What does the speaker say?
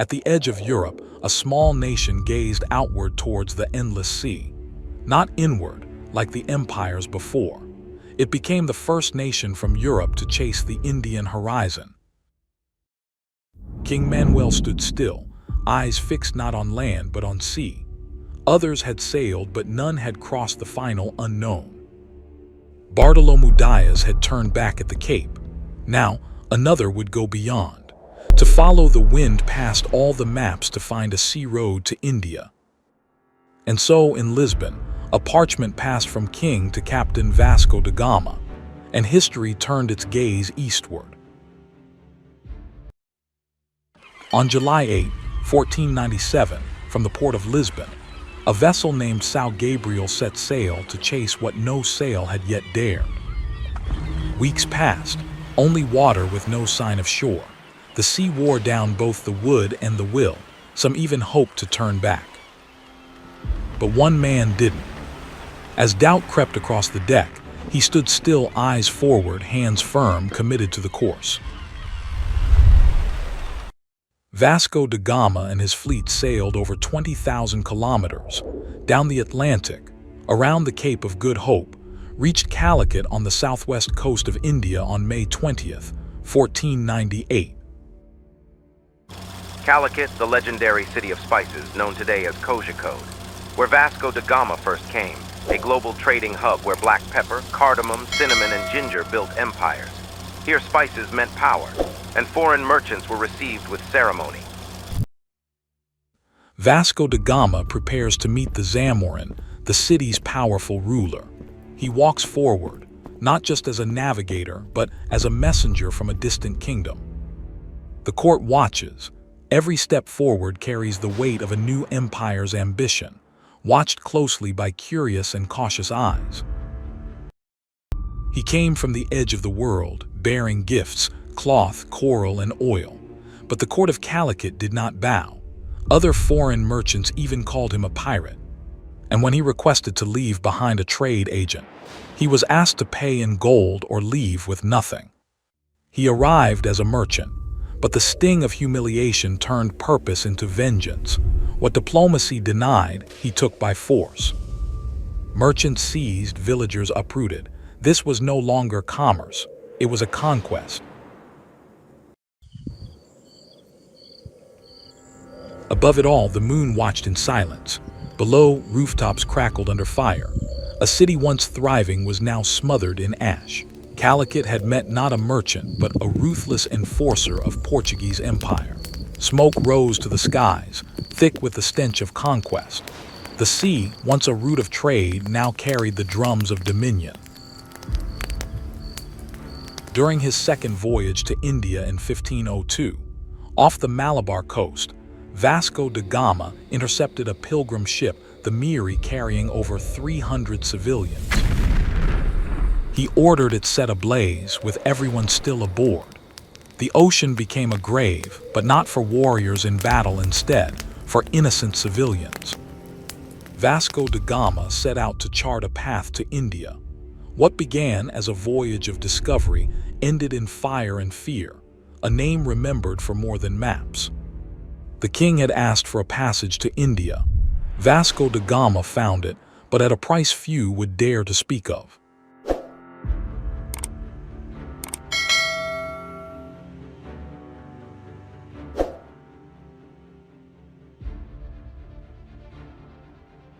At the edge of Europe, a small nation gazed outward towards the endless sea. Not inward, like the empires before. It became the first nation from Europe to chase the Indian horizon. King Manuel stood still, eyes fixed not on land but on sea. Others had sailed, but none had crossed the final unknown. Bartolomeu Dias had turned back at the Cape. Now, another would go beyond, to follow the wind past all the maps to find a sea road to India. And so, in Lisbon, a parchment passed from king to Captain Vasco da Gama, and history turned its gaze eastward. On July 8, 1497, from the port of Lisbon, a vessel named São Gabriel set sail to chase what no sail had yet dared. Weeks passed, only water with no sign of shore. The sea wore down both the wood and the will. Some even hoped to turn back. But one man didn't. As doubt crept across the deck, he stood still, eyes forward, hands firm, committed to the course. Vasco da Gama and his fleet sailed over 20,000 kilometers, down the Atlantic, around the Cape of Good Hope, reached Calicut on the southwest coast of India on May 20th, 1498. Calicut, the legendary city of spices known today as Calicut, where Vasco da Gama first came, a global trading hub where black pepper, cardamom, cinnamon, and ginger built empires. Here spices meant power, and foreign merchants were received with ceremony. Vasco da Gama prepares to meet the Zamorin, the city's powerful ruler. He walks forward, not just as a navigator, but as a messenger from a distant kingdom. The court watches. Every step forward carries the weight of a new empire's ambition, watched closely by curious and cautious eyes. He came from the edge of the world, bearing gifts, cloth, coral, and oil. But the court of Calicut did not bow. Other foreign merchants even called him a pirate. And when he requested to leave behind a trade agent, he was asked to pay in gold or leave with nothing. He arrived as a merchant, but the sting of humiliation turned purpose into vengeance. What diplomacy denied, he took by force. Merchants seized, villagers uprooted. This was no longer commerce, it was a conquest. Above it all, the moon watched in silence. Below, rooftops crackled under fire. A city once thriving was now smothered in ash. Calicut had met not a merchant, but a ruthless enforcer of Portuguese empire. Smoke rose to the skies, thick with the stench of conquest. The sea, once a route of trade, now carried the drums of dominion. During his second voyage to India in 1502, off the Malabar coast, Vasco da Gama intercepted a pilgrim ship, the Miri, carrying over 300 civilians. He ordered it set ablaze, with everyone still aboard. The ocean became a grave, but not for warriors in battle, instead, for innocent civilians. Vasco da Gama set out to chart a path to India. What began as a voyage of discovery ended in fire and fear, a name remembered for more than maps. The king had asked for a passage to India. Vasco da Gama found it, but at a price few would dare to speak of.